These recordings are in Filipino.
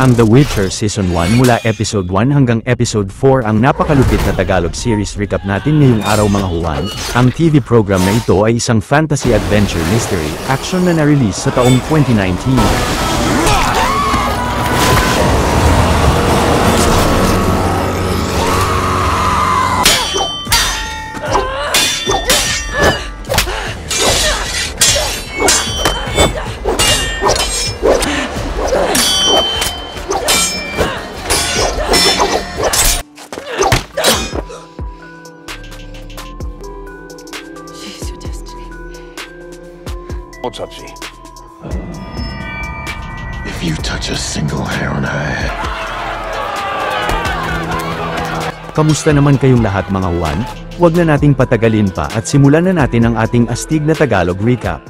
Ang The Witcher Season 1 mula Episode 1 hanggang Episode 4 ang napakalupit na Tagalog series recap natin ngayong araw mga Juan. Ang TV program na ito ay isang fantasy adventure mystery action na na-release sa taong 2019. Won't touch you. If you touch a single hair on her head. Kamusta naman kayong lahat mga Juan? Huwag na nating patagalin pa at simulan na natin ang ating astig na Tagalog recap.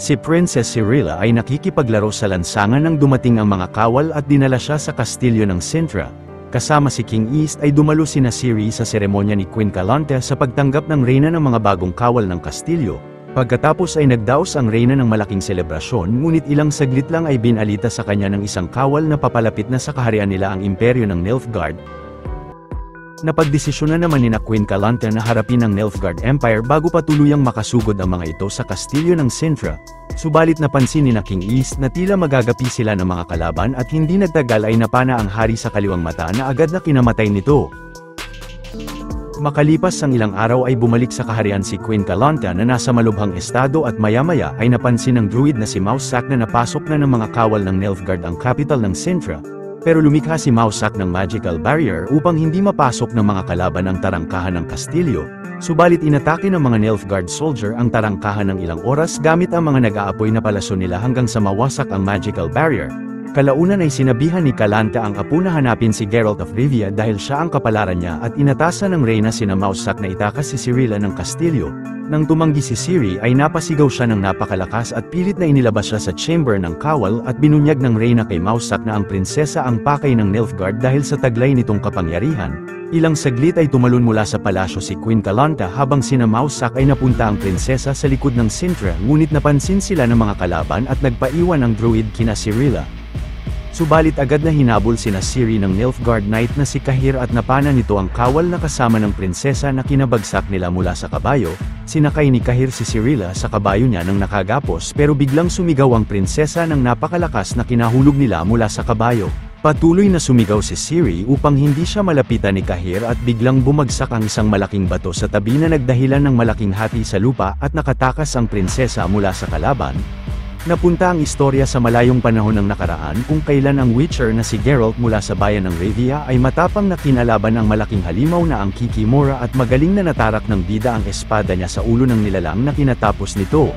Si Princess Cirilla ay nakikipaglaro sa lansangan nang dumating ang mga kawal at dinala siya sa kastilyo ng Cintra. Kasama si King East ay dumalo sina Ciri sa seremonya ni Queen Calanthe sa pagtanggap ng reyna ng mga bagong kawal ng kastilyo. Pagkatapos ay nagdaos ang reyna ng malaking selebrasyon ngunit ilang saglit lang ay binalita sa kanya ng isang kawal na papalapit na sa kaharian nila ang imperyo ng Nilfgaard. Napagdesisyon na naman ni Queen Calanthe na harapin ang Nilfgaard Empire bago pa tuluyang makasugod ang mga ito sa kastilyo ng Cintra. Subalit napansin ni King East na tila magagapi sila ng mga kalaban at hindi nagtagal ay napana ang hari sa kaliwang mata na agad na kinamatay nito. Makalipas ang ilang araw ay bumalik sa kaharian si Queen Calanthe na nasa malubhang estado at maya-maya ay napansin ng druid na si Mousesack na napasok na ng mga kawal ng Nilfgaard ang capital ng Cintra. Pero lumikha si Mousesack ng magical barrier upang hindi mapasok ng mga kalaban ang tarangkahan ng kastilyo. Subalit inatake ng mga Nilfgaard soldier ang tarangkahan ng ilang oras gamit ang mga nag-aapoy na palaso nila hanggang sa mawasak ang magical barrier. Kalaunan ay sinabihan ni Calanthe ang apo na hanapin si Geralt of Rivia dahil siya ang kapalaran niya at inatasan ng reyna sina Mousesack na itakas si Cirilla ng kastilyo. Nang tumanggi si Ciri ay napasigaw siya ng napakalakas at pilit na inilabas siya sa chamber ng kawal at binunyag ng reyna kay Mousesack na ang prinsesa ang pakay ng Nilfgaard dahil sa taglay nitong kapangyarihan. Ilang saglit ay tumalon mula sa palasyo si Queen Calanthe habang sina Mousesack ay napunta ang prinsesa sa likod ng Cintra ngunit napansin sila ng mga kalaban at nagpaiwan ang druid kina Cirilla. Subalit agad na hinabol sina Ciri ng Nilfgaard Knight na si Cahir at napana nito ang kawal na kasama ng prinsesa na kinabagsak nila mula sa kabayo. Sinakay ni Cahir si Cirilla sa kabayo niya nang nakagapos pero biglang sumigaw ang prinsesa ng napakalakas na kinahulog nila mula sa kabayo. Patuloy na sumigaw si Ciri upang hindi siya malapitan ni Cahir at biglang bumagsak ang isang malaking bato sa tabi na nagdahilan ng malaking hati sa lupa at nakatakas ang prinsesa mula sa kalaban. Napunta ang istorya sa malayong panahon ng nakaraan kung kailan ang Witcher na si Geralt mula sa bayan ng Rivia ay matapang na kinalaban ang malaking halimaw na ang Kikimora at magaling na natarak ng bida ang espada niya sa ulo ng nilalang na kinatapos nito.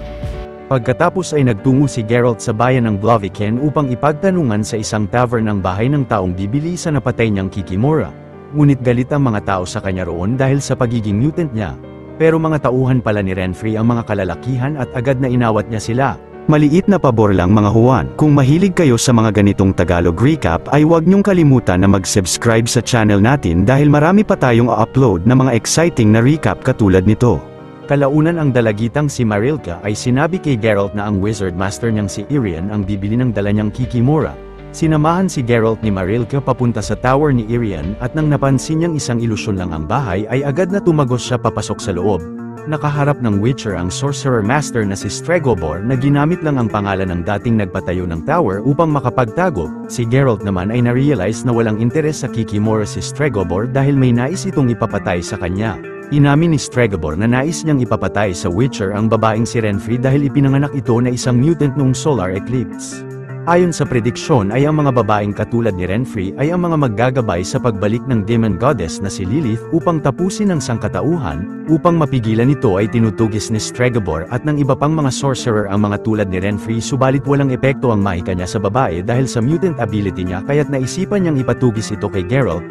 Pagkatapos ay nagtungo si Geralt sa bayan ng Blaviken upang ipagtanungan sa isang tavern ang bahay ng taong bibili sa napatay niyang Kikimora. Ngunit galit ang mga tao sa kanya roon dahil sa pagiging mutant niya. Pero mga tauhan pala ni Renfri ang mga kalalakihan at agad na inawat niya sila. Maliit na pabor lang mga Juan, kung mahilig kayo sa mga ganitong Tagalog recap ay huwag niyong kalimutan na mag-subscribe sa channel natin dahil marami pa tayong upload na mga exciting na recap katulad nito. Kalaunan ang dalagitang si Marilka ay sinabi kay Geralt na ang wizard master niyang si Irian ang bibili ng dala niyang Kikimora. Sinamahan si Geralt ni Marilka papunta sa tower ni Irian at nang napansin niyang isang ilusyon lang ang bahay ay agad na tumagos siya papasok sa loob. Nakaharap ng Witcher ang sorcerer master na si Stregobor na ginamit lang ang pangalan ng dating nagpatayo ng tower upang makapagtago. Si Geralt naman ay narealize na walang interes sa Kikimora si Stregobor dahil may nais itong ipapatay sa kanya. Inamin ni Stregobor na nais niyang ipapatay sa Witcher ang babaeng si Renfri dahil ipinanganak ito na isang mutant noong solar eclipse. Ayon sa prediksyon ay ang mga babaeng katulad ni Renfri ay ang mga maggagabay sa pagbalik ng demon goddess na si Lilith upang tapusin ang sangkatauhan. Upang mapigilan ito ay tinutugis ni Stregobor at ng iba pang mga sorcerer ang mga tulad ni Renfri subalit walang epekto ang mahika niya sa babae dahil sa mutant ability niya kaya't naisipan niyang ipatugis ito kay Geralt.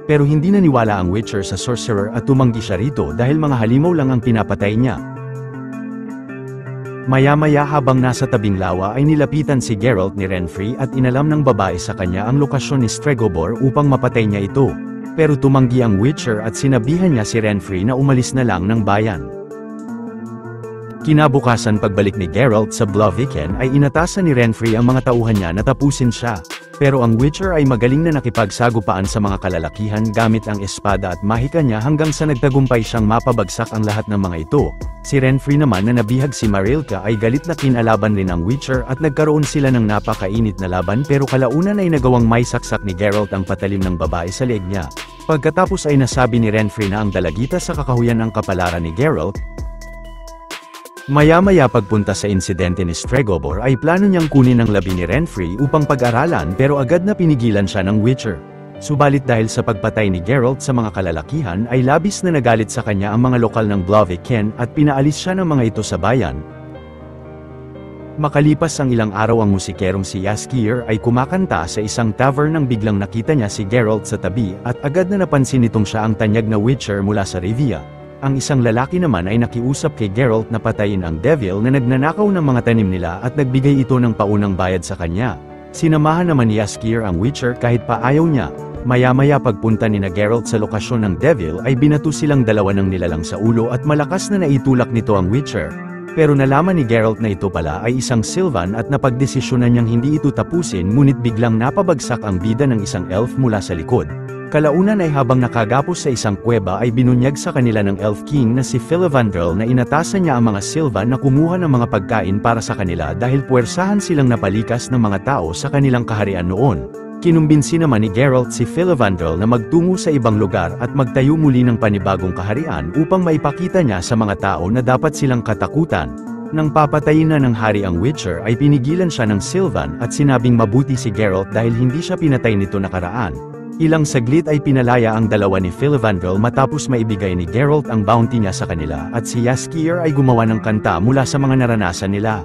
Pero hindi naniwala ang Witcher sa sorcerer at tumanggi siya rito dahil mga halimaw lang ang pinapatay niya. Maya-maya habang nasa tabing lawa ay nilapitan si Geralt ni Renfri at inalam ng babae sa kanya ang lokasyon ni Stregobor upang mapatay niya ito. Pero tumanggi ang Witcher at sinabihan niya si Renfri na umalis na lang ng bayan. Kinabukasan pagbalik ni Geralt sa Blaviken ay inatasan ni Renfri ang mga tauhan niya na tapusin siya. Pero ang Witcher ay magaling na nakipagsagupaan sa mga kalalakihan gamit ang espada at mahika niya hanggang sa nagtagumpay siyang mapabagsak ang lahat ng mga ito. Si Renfri naman na nabihag si Marilka ay galit na kinalaban rin ang Witcher at nagkaroon sila ng napakainit na laban pero kalaunan ay nagawang may saksak ni Geralt ang patalim ng babae sa leeg niya. Pagkatapos ay nasabi ni Renfri na ang dalagita sa kakahuyan ang kapalaran ni Geralt. Maya-maya pagpunta sa insidente ni Stregobor ay plano niyang kunin ang labi ni Renfri upang pag-aralan pero agad na pinigilan siya ng Witcher. Subalit dahil sa pagpatay ni Geralt sa mga kalalakihan ay labis na nagalit sa kanya ang mga lokal ng Blaviken at pinaalis siya ng mga ito sa bayan. Makalipas ang ilang araw ang musikerong si Jaskier ay kumakanta sa isang tavern nang biglang nakita niya si Geralt sa tabi at agad na napansin nitong siya ang tanyag na Witcher mula sa Rivia. Ang isang lalaki naman ay nakiusap kay Geralt na patayin ang Devil na nagnanakaw ng mga tanim nila at nagbigay ito ng paunang bayad sa kanya. Sinamahan naman ni Jaskier ang Witcher kahit pa ayaw niya. Maya-maya pagpunta ni Geralt sa lokasyon ng Devil ay binato silang dalawa ng nilalang sa ulo at malakas na naitulak nito ang Witcher. Pero nalaman ni Geralt na ito pala ay isang Sylvan at napagdesisyonan niyang hindi ito tapusin ngunit biglang napabagsak ang bida ng isang elf mula sa likod. Kalaunan ay habang nakagapos sa isang kuweba ay binunyag sa kanila ng Elf King na si Filavandrel na inatasan niya ang mga Sylvan na kumuha ng mga pagkain para sa kanila dahil puwersahan silang napalikas ng mga tao sa kanilang kaharian noon. Kinumbinsi naman ni Geralt si Filavandrel na magtungo sa ibang lugar at magtayo muli ng panibagong kaharian upang maipakita niya sa mga tao na dapat silang katakutan. Nang papatayin na ng hari ang Witcher ay pinigilan siya ng Sylvan at sinabing mabuti si Geralt dahil hindi siya pinatay nito nakaraan. Ilang saglit ay pinalaya ang dalawa ni Filavandrel matapos maibigay ni Geralt ang bounty niya sa kanila at si Jaskier ay gumawa ng kanta mula sa mga naranasan nila.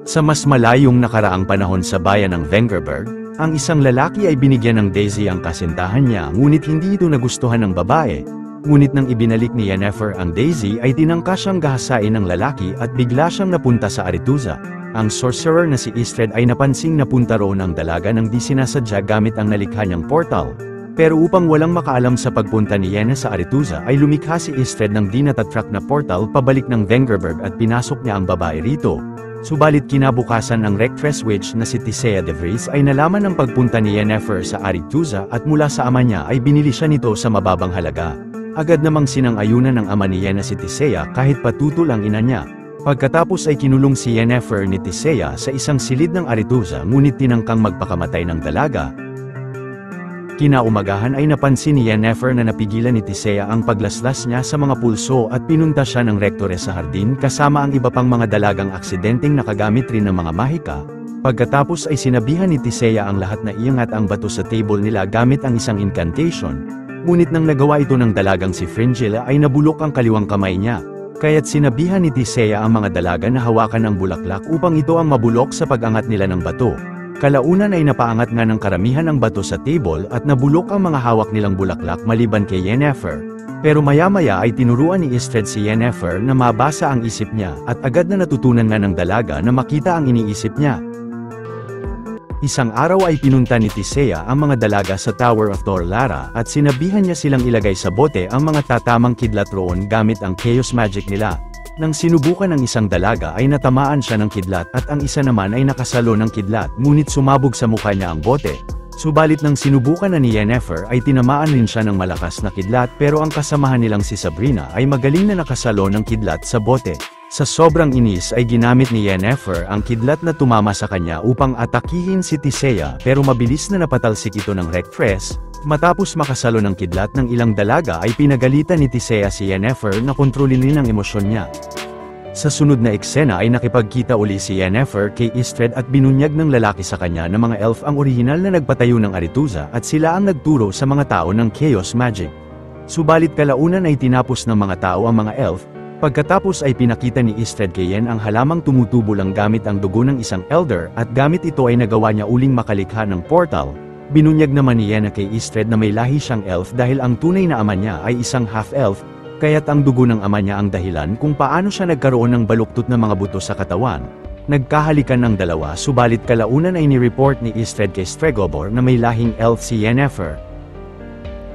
Sa mas malayong nakaraang panahon sa bayan ng Vengerberg, ang isang lalaki ay binigyan ng Daisy ang kasintahan niya ngunit hindi ito nagustuhan ng babae. Ngunit nang ibinalik ni Yennefer ang Daisy ay tinangka siyang gahasain ng lalaki at bigla siyang napunta sa Aretuza. Ang sorcerer na si Istred ay napansing napunta roon ang dalaga nang di sinasadya gamit ang nalikha niyang portal. Pero upang walang makaalam sa pagpunta ni Yenna sa Aretuza ay lumikha si Istred ng di natatrack na portal pabalik ng Vengerberg at pinasok niya ang babae rito. Subalit kinabukasan ang Rectress Witch na si Tisea de Vries ay nalaman ng pagpunta ni Yennefer sa Aretuza at mula sa ama niya ay binili siya nito sa mababang halaga. Agad namang sinang-ayunan ng ama ni Yenna si Tisea kahit patutol ang ina niya. Pagkatapos ay kinulong si Yennefer ni Tisea sa isang silid ng Aretuza ngunit tinangkang magpakamatay ng dalaga. Kinaumagahan ay napansin ni Yennefer na napigilan ni Tisea ang paglaslas niya sa mga pulso at pinunta siya ng Rectores sa hardin kasama ang iba pang mga dalagang aksidenteng nakagamit rin ng mga mahika. Pagkatapos ay sinabihan ni Tisea ang lahat na iangat ang bato sa table nila gamit ang isang incantation. Ngunit nang nagawa ito ng dalagang si Fringilla ay nabulok ang kaliwang kamay niya. Kaya't sinabihan ni Tisea ang mga dalaga na hawakan ang bulaklak upang ito ang mabulok sa pag-angat nila ng bato. Kalaunan ay napaangat nga ng karamihan ang bato sa table at nabulok ang mga hawak nilang bulaklak maliban kay Yennefer. Pero maya-maya ay tinuruan ni Istred si Yennefer na mabasa ang isip niya at agad na natutunan nga ng dalaga na makita ang iniisip niya. Isang araw ay pinunta ni Tisea ang mga dalaga sa Tower of Torlara at sinabihan niya silang ilagay sa bote ang mga tatamang kidlat roon gamit ang Chaos Magic nila. Nang sinubukan ng isang dalaga ay natamaan siya ng kidlat at ang isa naman ay nakasalo ng kidlat ngunit sumabog sa mukha niya ang bote. Subalit nang sinubukan na ni Yennefer ay tinamaan rin siya ng malakas na kidlat pero ang kasamahan nilang si Sabrina ay magaling na nakasalo ng kidlat sa bote. Sa sobrang inis ay ginamit ni Yennefer ang kidlat na tumama sa kanya upang atakihin si Tisea pero mabilis na napatalsik ito ng Rectress. Matapos makasalo ng kidlat ng ilang dalaga ay pinagalitan ni Tisea si Yennefer na kontrolin rin ang emosyon niya. Sa sunod na eksena ay nakipagkita uli si Yennefer kay Istred at binunyag ng lalaki sa kanya na mga elf ang orihinal na nagpatayo ng Aretuza at sila ang nagturo sa mga tao ng Chaos Magic. Subalit kalaunan ay tinapos ng mga tao ang mga elf. Pagkatapos ay pinakita ni Istred kay Yen ang halamang tumutubo lang gamit ang dugo ng isang elder at gamit ito ay nagawa niya uling makalikha ng portal. Binunyag naman ni Yenna kay Istred na may lahi siyang elf dahil ang tunay na ama niya ay isang half-elf, kaya't ang dugo ng ama niya ang dahilan kung paano siya nagkaroon ng baluktot na mga buto sa katawan. Nagkahalikan ng dalawa subalit kalaunan ay ni-report ni Istred kay Stregobor na may lahing elf si Yennefer.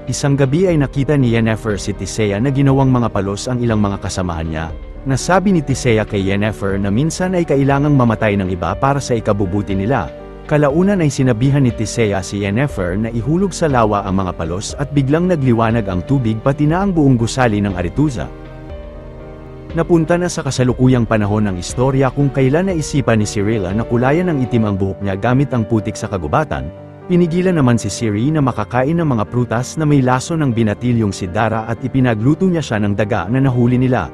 Isang gabi ay nakita ni Yennefer si Tisea na ginawang mga palos ang ilang mga kasamahan niya. Nasabi ni Tisea kay Yennefer na minsan ay kailangang mamatay ng iba para sa ikabubuti nila. Kalaunan ay sinabihan ni Tisea si Yennefer na ihulog sa lawa ang mga palos at biglang nagliwanag ang tubig pati na ang buong gusali ng Arethusa. Napunta na sa kasalukuyang panahon ng istorya kung kailan naisipan ni Cirilla na kulayan ng itim ang buhok niya gamit ang putik sa kagubatan. Pinigilan naman si Ciri na makakain ng mga prutas na may laso ng binatilyong si Dara at ipinagluto niya siya ng daga na nahuli nila.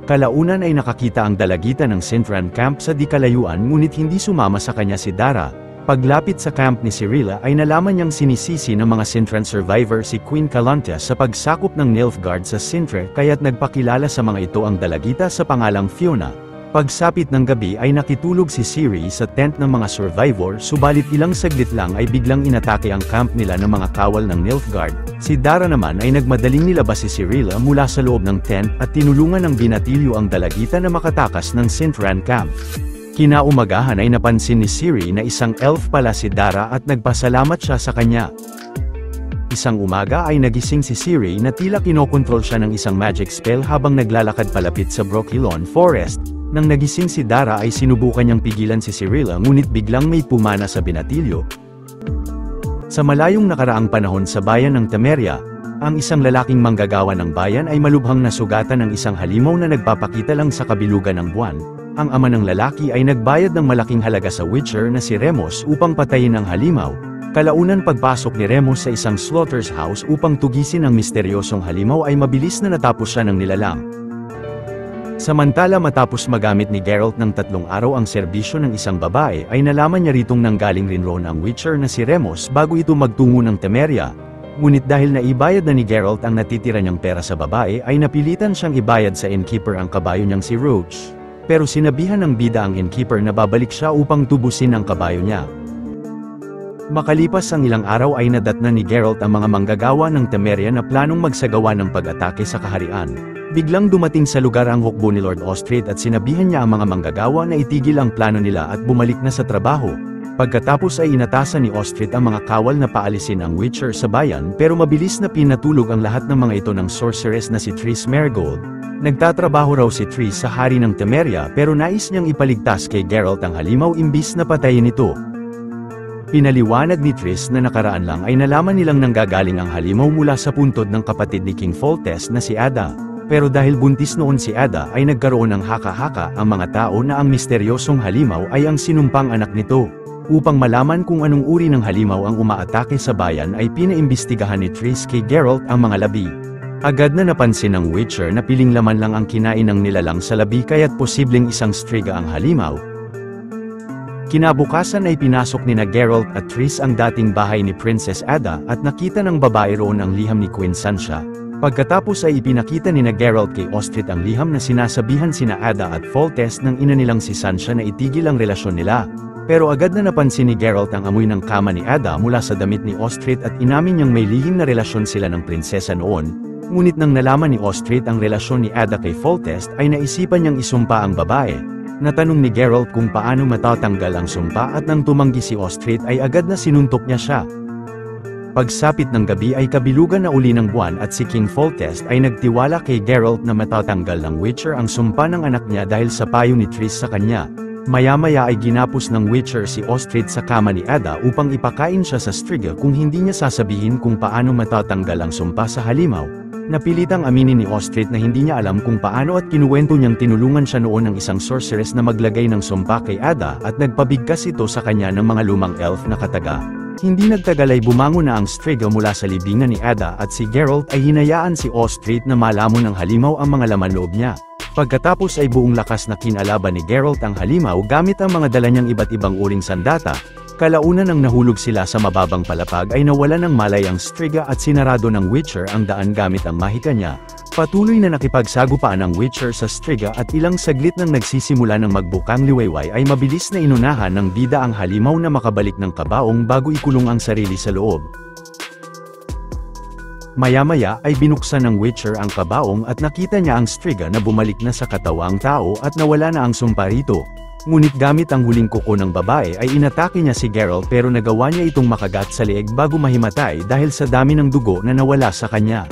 Kalaunan ay nakakita ang dalagita ng Sintran camp sa di kalayuan ngunit hindi sumama sa kanya si Dara. Paglapit sa camp ni Cirilla ay nalaman niyang sinisisi ng mga Sintran survivor si Queen Calontia sa pagsakop ng Nilfgaard sa Sintra kaya't nagpakilala sa mga ito ang dalagita sa pangalang Fiona. Pagsapit ng gabi ay nakitulog si Ciri sa tent ng mga survivor subalit ilang saglit lang ay biglang inatake ang camp nila ng mga kawal ng Nilfgaard. Si Dara naman ay nagmadaling nilabas si Cirilla mula sa loob ng tent at tinulungan ng binatilyo ang dalagita na makatakas ng Sintran camp. Kinaumagahan ay napansin ni Ciri na isang elf pala si Dara at nagpasalamat siya sa kanya. Isang umaga ay nagising si Ciri na tila kinokontrol siya ng isang magic spell habang naglalakad palapit sa Brokilon Forest. Nang nagising si Dara ay sinubukan niyang pigilan si Cirilla ngunit biglang may pumana sa binatilyo. Sa malayong nakaraang panahon sa bayan ng Temeria, ang isang lalaking manggagawa ng bayan ay malubhang nasugatan ng isang halimaw na nagpapakita lang sa kabilugan ng buwan. Ang ama ng lalaki ay nagbayad ng malaking halaga sa Witcher na si Remus upang patayin ang halimaw. Kalaunan pagpasok ni Remus sa isang slaughter's house upang tugisin ang misteryosong halimaw ay mabilis na natapos siya ng nilalang. Samantala matapos magamit ni Geralt ng 3 araw ang serbisyo ng isang babae ay nalaman niya ritong nanggaling rin roon ang Witcher na si Remus bago ito magtungo ng Temeria. Ngunit dahil naibayad na ni Geralt ang natitira niyang pera sa babae ay napilitan siyang ibayad sa innkeeper ang kabayo niyang si Roach. Pero sinabihan ng bida ang innkeeper na babalik siya upang tubusin ang kabayo niya. Makalipas ang ilang araw ay nadatnan ni Geralt ang mga manggagawa ng Temeria na planong magsagawa ng pag-atake sa kaharian. Biglang dumating sa lugar ang hukbo ni Lord Ostrid at sinabihan niya ang mga manggagawa na itigil ang plano nila at bumalik na sa trabaho. Pagkatapos ay inatasan ni Ostrid ang mga kawal na paalisin ang Witcher sa bayan pero mabilis na pinatulog ang lahat ng mga ito ng sorceress na si Triss Merigold. Nagtatrabaho raw si Triss sa hari ng Temeria pero nais niyang ipaligtas kay Geralt ang halimaw imbis na patayin ito. Pinaliwanag ni Triss na nakaraan lang ay nalaman nilang nanggagaling ang halimaw mula sa puntod ng kapatid ni King Foltest na si Ada. Pero dahil buntis noon si Ada ay nagkaroon ng haka-haka ang mga tao na ang misteryosong halimaw ay ang sinumpang anak nito. Upang malaman kung anong uri ng halimaw ang umaatake sa bayan ay pinaimbestigahan ni Triss kay Geralt ang mga labi. Agad na napansin ng Witcher na piling laman lang ang kinain ng nilalang sa labi kaya't posibleng isang striga ang halimaw. Kinabukasan ay pinasok ni Geralt at Triss ang dating bahay ni Princess Ada at nakita ng babae roon ang liham ni Queen Sansa. Pagkatapos ay ipinakita ni Geralt kay Ostrid ang liham na sinasabihan sina Ada at Foltest ng ina nilang si Sansa na itigil ang relasyon nila. Pero agad na napansin ni Geralt ang amoy ng kama ni Ada mula sa damit ni Ostrid at inamin niyang may lihim na relasyon sila ng prinsesa noon. Ngunit nang nalaman ni Ostrid ang relasyon ni Ada kay Foltest ay naisipan niyang isumpa ang babae. Natanong ni Geralt kung paano matatanggal ang sumpa at nang tumanggi si Ostrid ay agad na sinuntok niya siya. Pagsapit ng gabi ay kabilugan na uli ng buwan at si King Foltest ay nagtiwala kay Geralt na matatanggal ng Witcher ang sumpa ng anak niya dahil sa payo ni Triss sa kanya. Maya-maya ay ginapos ng Witcher si Ostrid sa kama ni Ada upang ipakain siya sa striga kung hindi niya sasabihin kung paano matatanggal ang sumpa sa halimaw. Napilitang aminin ni Ostrid na hindi niya alam kung paano at kinuwento niyang tinulungan siya noon ng isang sorceress na maglagay ng sumpa kay Ada at nagpabigkas ito sa kanya ng mga lumang elf na kataga. Hindi nagtagal ay bumangon na ang striga mula sa libingan ni Ada at si Geralt ay hinayaan si Ostrid na malamon ng halimaw ang mga laman loob niya. Pagkatapos ay buong lakas na kinalaban ni Geralt ang halimaw gamit ang mga dala niyang iba't ibang uring sandata. Kalaunan nang nahulog sila sa mababang palapag ay nawala ng malay ang striga at sinarado ng Witcher ang daan gamit ang mahika niya. Patuloy na nakipagsagupaan ang Witcher sa striga at ilang saglit nang nagsisimula ng magbukang liwayway ay mabilis na inunahan ng bida ang halimaw na makabalik ng kabaong bago ikulong ang sarili sa loob. Maya-maya ay binuksan ng Witcher ang kabaong at nakita niya ang striga na bumalik na sa katawang tao at nawala na ang sumpa rito. Ngunit gamit ang huling kuko ng babae ay inatake niya si Geralt pero nagawa niya itong makagat sa leeg bago mahimatay dahil sa dami ng dugo na nawala sa kanya.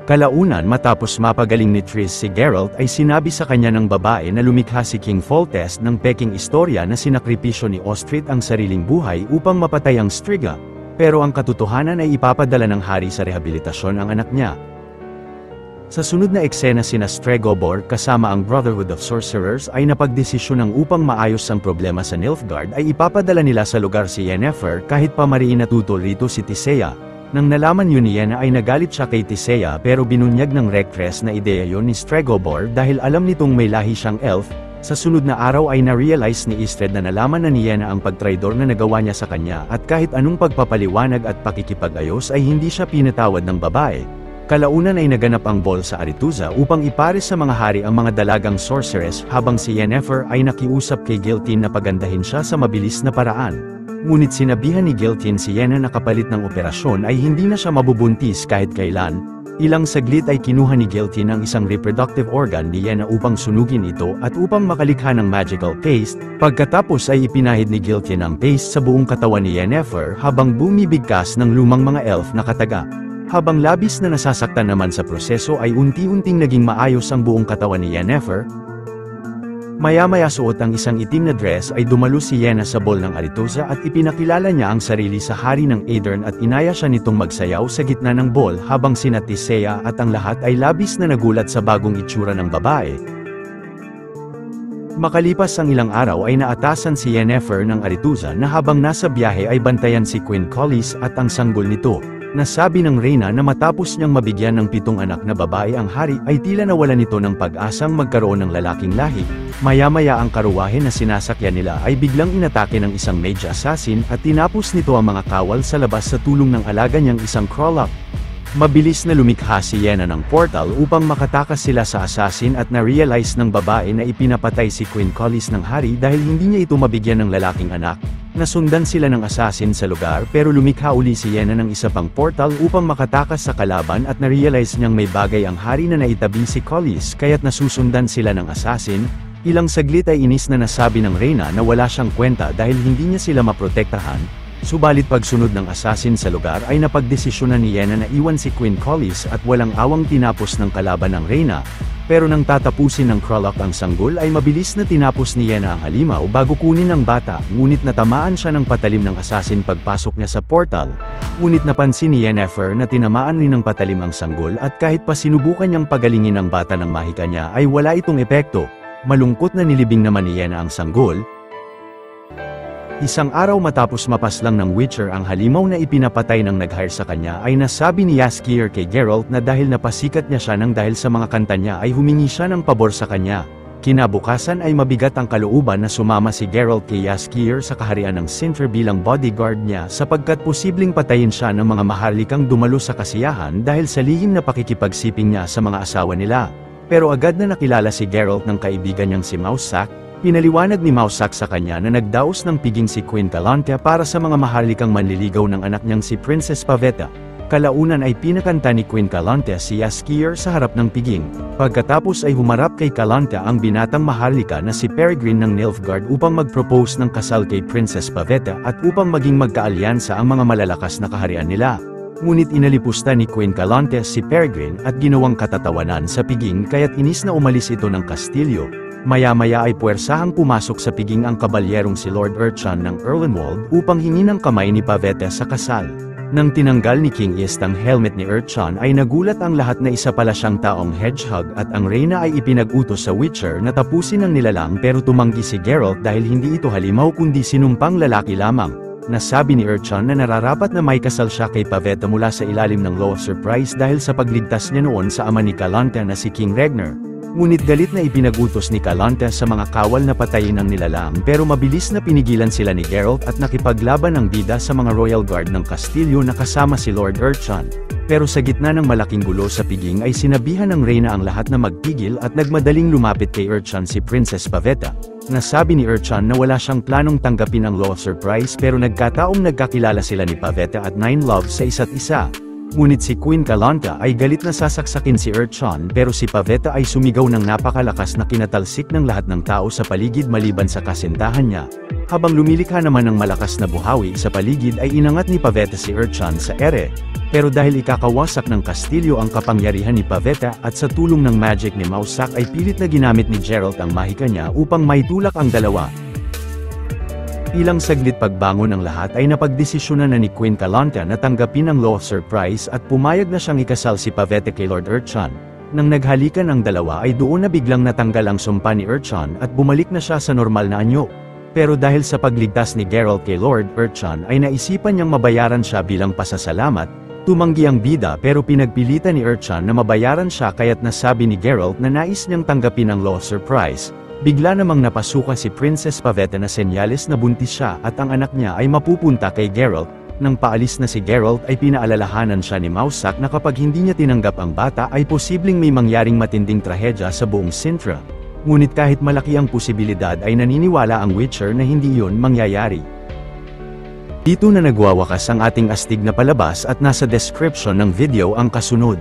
Kalaunan matapos mapagaling ni Triss si Geralt ay sinabi sa kanya ng babae na lumikha si King Foltest ng peking istorya na sinakripisyo ni Ostrit ang sariling buhay upang mapatay ang Striga, pero ang katotohanan ay ipapadala ng hari sa rehabilitasyon ang anak niya. Sa sunod na eksena sina Stregobor kasama ang Brotherhood of Sorcerers ay napagdesisyon ng upang maayos ang problema sa Nilfgaard ay ipapadala nila sa lugar si Yennefer kahit pa mariin natutol rito si Tisea. Nang nalaman yun ni Yenna ay nagalit siya kay Tisea pero binunyag ng Rectress na ideya yon ni Stregobor dahil alam nitong may lahi siyang elf. Sa sunod na araw ay na-realize ni Istred na nalaman na ni Yenna ang pagtraidor na nagawa niya sa kanya at kahit anong pagpapaliwanag at pakikipag-ayos ay hindi siya pinatawad ng babae. Kalaunan ay naganap ang ball sa Aretuza upang ipares sa mga hari ang mga dalagang sorceress habang si Yennefer ay nakiusap kay Giltin na pagandahin siya sa mabilis na paraan. Ngunit sinabihan ni Giltin si Yenna na kapalit ng operasyon ay hindi na siya mabubuntis kahit kailan. Ilang saglit ay kinuha ni Giltin ang isang reproductive organ ni Yenna upang sunugin ito at upang makalikha ng magical paste. Pagkatapos ay ipinahid ni Giltin ang paste sa buong katawan ni Yennefer habang bumibigkas ng lumang mga elf na kataga. Habang labis na nasasaktan naman sa proseso ay unti-unting naging maayos ang buong katawan ni Yennefer. Maya-maya suot ang isang itim na dress ay dumalo si Yenna sa ball ng Aretuza at ipinakilala niya ang sarili sa hari ng Aedirn at inaya siya nitong magsayaw sa gitna ng ball habang sina Tisea at ang lahat ay labis na nagulat sa bagong itsura ng babae. Makalipas ang ilang araw ay naatasan si Yennefer ng Aretuza na habang nasa biyahe ay bantayan si Queen Collis at ang sanggol nito. Nasabi ng reyna na matapos niyang mabigyan ng 7 anak na babae ang hari ay tila nawalan nito ng pag-asang magkaroon ng lalaking lahi. Maya-maya ang karuwahe na sinasakyan nila ay biglang inatake ng isang mage assassin at tinapos nito ang mga kawal sa labas sa tulong ng alaga niyang isang Crawlop. Mabilis na lumikha si Yenna ng portal upang makatakas sila sa assassin at na-realize ng babae na ipinapatay si Queen Collis ng hari dahil hindi niya ito mabigyan ng lalaking anak. Nasundan sila ng assassin sa lugar pero lumikha uli si Yenna ng isa pang portal upang makatakas sa kalaban at na-realize niyang may bagay ang hari na naitabi si Collis kaya't nasusundan sila ng assassin. Ilang saglit ay inis na nasabi ng reyna na wala siyang kwenta dahil hindi niya sila maprotektahan. Subalit pagsunod ng assassin sa lugar ay napagdesisyonan ni Yenna na iwan si Queen Collis at walang awang tinapos ng kalaban ng reyna. Pero nang tatapusin ng Crawlop ang sanggol ay mabilis na tinapos ni Yenna ang halimaw bago kunin ang bata, ngunit natamaan siya ng patalim ng assassin pagpasok niya sa portal. Ngunit napansin ni Yennefer na tinamaan rin ng patalim ang sanggol at kahit pa sinubukan niyang pagalingin ang bata ng mahika niya ay wala itong epekto. Malungkot na nilibing naman ni Yenna ang sanggol. Isang araw matapos mapaslang ng Witcher ang halimaw na ipinapatay ng nag-hire sa kanya ay nasabi ni Jaskier kay Geralt na dahil napasikat niya siya nang dahil sa mga kanta niya ay humingi siya ng pabor sa kanya. Kinabukasan ay mabigat ang kalooban na sumama si Geralt kay Jaskier sa kaharian ng Cintra bilang bodyguard niya sapagkat posibleng patayin siya ng mga maharlikang dumalo sa kasiyahan dahil sa lihim na pakikipagsiping niya sa mga asawa nila. Pero agad na nakilala si Geralt ng kaibigan niyang si Mousesack. Pinaliwanag ni Mousesack sa kanya na nagdaos ng piging si Queen Calontia para sa mga maharlikang manliligaw ng anak niyang si Princess Pavetta. Kalaunan ay pinakanta ni Queen Calontia si Jaskier sa harap ng piging. Pagkatapos ay humarap kay Calontia ang binatang maharlika na si Peregrine ng Nilfgaard upang mag-propose ng kasal kay Princess Pavetta at upang maging magkaalyansa ang mga malalakas na kaharian nila. Ngunit inalipusta ni Queen Calontia si Peregrine at ginawang katatawanan sa piging kaya't inis na umalis ito ng kastilyo. Maya-maya ay puwersahang pumasok sa piging ang kabalyerong si Lord Urchan ng Erlenwald upang hingin ang kamay ni Pavetta sa kasal. Nang tinanggal ni King Ist ang helmet ni Urchan ay nagulat ang lahat na isa pala siyang taong hedgehog at ang reyna ay ipinag-utos sa Witcher na tapusin ang nilalang pero tumanggi si Geralt dahil hindi ito halimaw kundi sinumpang lalaki lamang. Nasabi ni Urchan na nararapat na may kasal siya kay Pavetta mula sa ilalim ng Law of Surprise dahil sa pagligtas niya noon sa ama ni Calontia na si King Regner. Ngunit galit na ipinag-utos ni Calontia sa mga kawal na patayin ang nilalang pero mabilis na pinigilan sila ni Geralt at nakipaglaban ng bida sa mga Royal Guard ng kastilyo na kasama si Lord Urchan. Pero sa gitna ng malaking gulo sa piging ay sinabihan ng reyna ang lahat na magpigil at nagmadaling lumapit kay Urchan si Princess Pavetta. Nasabi ni Urchan na wala siyang planong tanggapin ang Law of Surprise pero nagkataong nagkakilala sila ni Pavetta at Nine Loves sa isa't isa. Ngunit si Queen Calontia ay galit na sasaksakin si Urchan pero si Pavetta ay sumigaw ng napakalakas na kinatalsik ng lahat ng tao sa paligid maliban sa kasintahan niya. Habang lumilikha naman ng malakas na buhawi sa paligid ay inangat ni Pavetta si Urchan sa ere. Pero dahil ikakawasak ng kastilyo ang kapangyarihan ni Pavetta at sa tulong ng magic ni Mousesack ay pilit na ginamit ni Geralt ang mahika niya upang maitulak ang dalawa. Ilang saglit pagbangon ng lahat ay napagdesisyonan na ni Queen Kalonta na tanggapin ang Lothar Prize at pumayag na siyang ikasal si Pavetta kay Lord Urchan. Nang naghalikan ang dalawa ay doon na biglang natanggal ang sumpa ni Urchan at bumalik na siya sa normal na anyo. Pero dahil sa pagligtas ni Geralt kay Lord Urchan ay naisipan niyang mabayaran siya bilang pasasalamat, tumanggi ang bida pero pinagpilitan ni Urchan na mabayaran siya kaya't nasabi ni Geralt na nais niyang tanggapin ang Lothar Prize. Bigla namang napasuka si Princess Pavetta na senyales na buntis siya at ang anak niya ay mapupunta kay Geralt. Nang paalis na si Geralt ay pinaalalahanan siya ni Mousesack na kapag hindi niya tinanggap ang bata ay posibleng may mangyaring matinding trahedya sa buong Cintra. Ngunit kahit malaki ang posibilidad ay naniniwala ang Witcher na hindi iyon mangyayari. Dito na nagwawakas ang ating astig na palabas at nasa description ng video ang kasunod.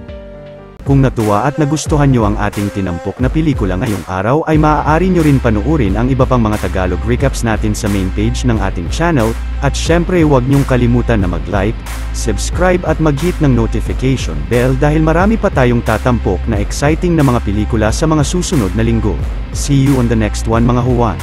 Kung natuwa at nagustuhan nyo ang ating tinampok na pelikula ngayong araw ay maaari nyo rin panuorin ang iba pang mga Tagalog recaps natin sa main page ng ating channel, at syempre huwag nyong kalimutan na mag-like, subscribe at mag-hit ng notification bell dahil marami pa tayong tatampok na exciting na mga pelikula sa mga susunod na linggo. See you on the next one mga huwan.